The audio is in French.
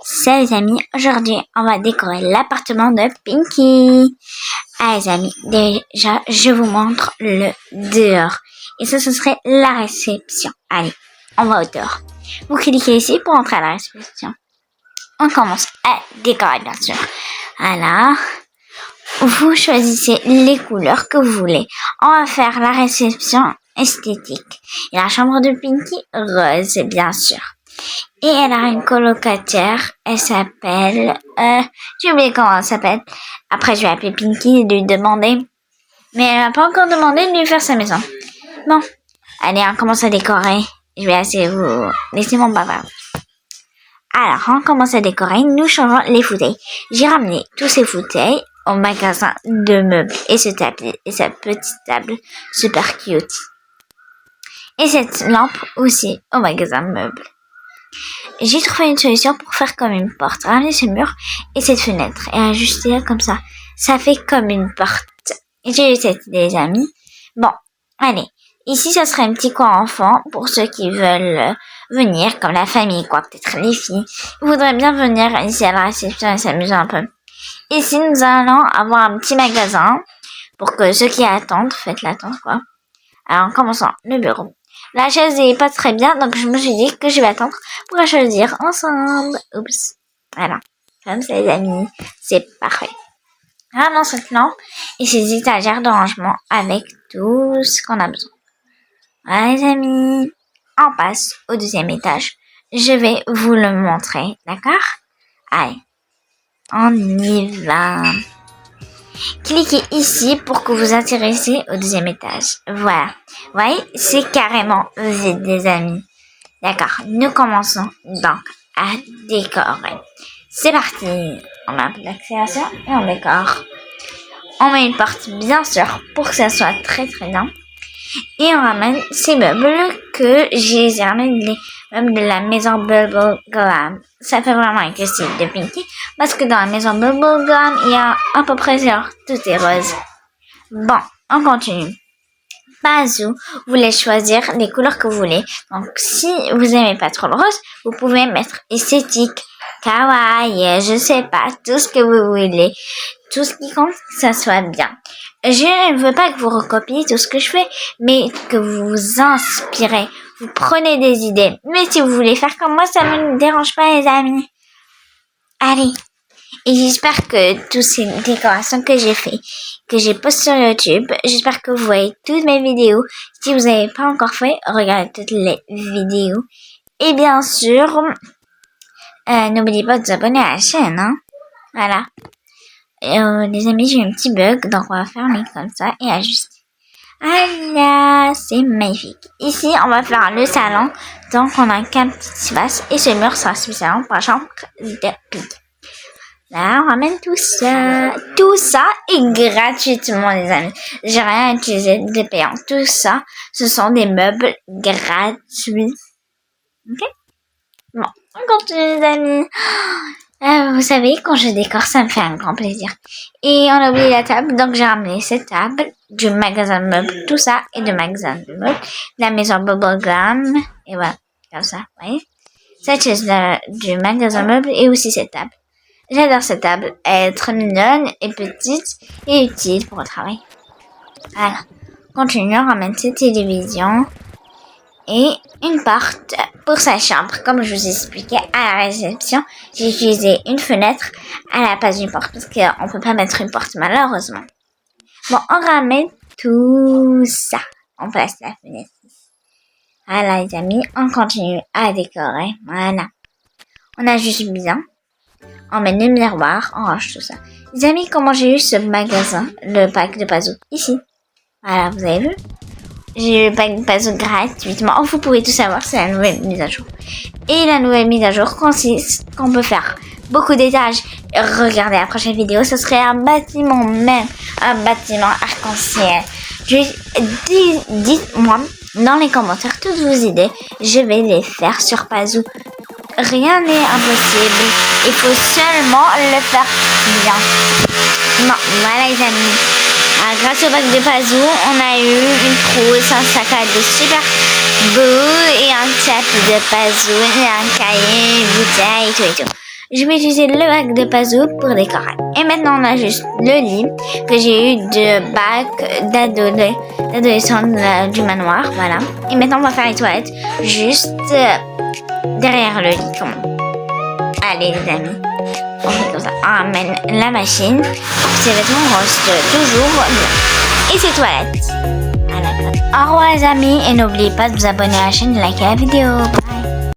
Salut les amis, aujourd'hui on va décorer l'appartement de Pinky. Allez les amis, déjà je vous montre le dehors. Et ça, ce serait la réception. Allez, on va au dehors. Vous cliquez ici pour entrer à la réception. On commence à décorer bien sûr. Voilà. Vous choisissez les couleurs que vous voulez. On va faire la réception esthétique. Et la chambre de Pinky, rose bien sûr. Et elle a une colocataire, elle s'appelle... j'ai oublié comment elle s'appelle. Après, je vais appeler Pinky et lui demander. Mais elle m'a pas encore demandé de lui faire sa maison. Bon, allez, on commence à décorer. Je vais essayer de vous laisser mon papa. Alors, on commence à décorer. Nous changeons les fauteuils. J'ai ramené tous ces fauteuils au magasin de meubles. Et ce tapis et sa petite table super cute. Et cette lampe aussi au magasin de meubles. J'ai trouvé une solution pour faire comme une porte. Ramener ce mur et cette fenêtre et ajuster comme ça. Ça fait comme une porte. J'ai eu cette idée, les amis. Bon, allez. Ici, ça serait un petit coin enfant pour ceux qui veulent venir, comme la famille, quoi. Peut-être les filles. Ils voudraient bien venir ici à la réception et s'amuser un peu. Ici, nous allons avoir un petit magasin pour que ceux qui attendent, faites l'attente, quoi. Alors, en commençant, le bureau. La chaise n'est pas très bien, donc je me suis dit que je vais attendre pour la choisir ensemble. Oups. Voilà. Comme ça, les amis. C'est parfait. Ramenons cette lampe et ces étagères de rangement avec tout ce qu'on a besoin. Voilà, les amis. On passe au deuxième étage. Je vais vous le montrer. D'accord? Allez. On y va. Cliquez ici pour que vous intéressiez au deuxième étage. Voilà. Vous voyez, c'est carrément vide, les amis. D'accord. Nous commençons donc à décorer. C'est parti. On met un peu d'accélération et on décore. On met une porte, bien sûr, pour que ça soit très très bien. Et on ramène ces meubles que j'ai ramené les meubles de la maison Bubblegum. Ça fait vraiment un style de Pinky. Parce que dans la maison Bubblegum, il y a à peu près genre tout est rose. Bon, on continue. Bazou, vous voulez choisir les couleurs que vous voulez. Donc, si vous aimez pas trop le rose, vous pouvez mettre esthétique, kawaii, je sais pas, tout ce que vous voulez. Tout ce qui compte, que ça soit bien. Je ne veux pas que vous recopiez tout ce que je fais, mais que vous vous inspirez. Vous prenez des idées. Mais si vous voulez faire comme moi, ça ne me dérange pas, les amis. Allez. Et j'espère que toutes ces décorations que j'ai fait, que j'ai postées sur YouTube, j'espère que vous voyez toutes mes vidéos. Si vous n'avez pas encore fait, regardez toutes les vidéos. Et bien sûr, n'oubliez pas de vous abonner à la chaîne, hein. Voilà. Les amis, j'ai un petit bug, donc on va fermer comme ça et ajuster. Voilà, c'est magnifique. Ici, on va faire le salon, donc on a qu'un petit espace et ce mur sera spécialement pour la chambre de Pinky. Là, on ramène tout ça. Tout ça est gratuitement, les amis. J'ai rien utilisé de payant. Tout ça, ce sont des meubles gratuits. Ok? Bon, on continue, les amis. Vous savez, quand je décore, ça me fait un grand plaisir. Et on a oublié la table, donc j'ai ramené cette table du magasin de meubles, tout ça, et du magasin de meubles, la maison Bubblegum, et voilà, comme ça, vous voyez. Cette chaise du magasin de meubles et aussi cette table. J'adore cette table, elle est très mignonne et petite et utile pour le travail. Voilà. Continuons, on ramène cette télévision et une porte pour sa chambre. Comme je vous ai expliqué à la réception, j'ai utilisé une fenêtre à la place d'une porte parce qu'on peut pas mettre une porte malheureusement. Bon, on ramène tout ça. On place la fenêtre. Voilà les amis, on continue à décorer. Voilà. On ajuste bien. On met le miroir, on range tout ça. Les amis, comment j'ai eu ce magasin, le pack de Bazou, ici. Voilà, vous avez vu? J'ai eu le pack de Bazou gratuitement. Vous pouvez tout savoir, c'est la nouvelle mise à jour. Et la nouvelle mise à jour consiste qu'on peut faire beaucoup d'étages. Regardez la prochaine vidéo, ce serait un bâtiment même, un bâtiment arc-en-ciel. Dites-moi dans les commentaires toutes vos idées, je vais les faire sur Bazou. Rien n'est impossible. Il faut seulement le faire bien. Bon, voilà les amis. Grâce au bac de Bazou, on a eu une trousse, un sac à dos super boue et un tapis de puzzle, un cahier, une bouteille, tout et tout. Je vais utiliser le bac de puzzle pour décorer. Et maintenant, on a juste le lit que j'ai eu de bac d'adolescent du manoir, voilà. Et maintenant, on va faire les toilettes juste derrière le lit, comme allez les amis, on fait comme ça. On ramène la machine, ces vêtements restent toujours blancs. Et ces toilettes. Au revoir les amis et n'oubliez pas de vous abonner à la chaîne et de liker la vidéo.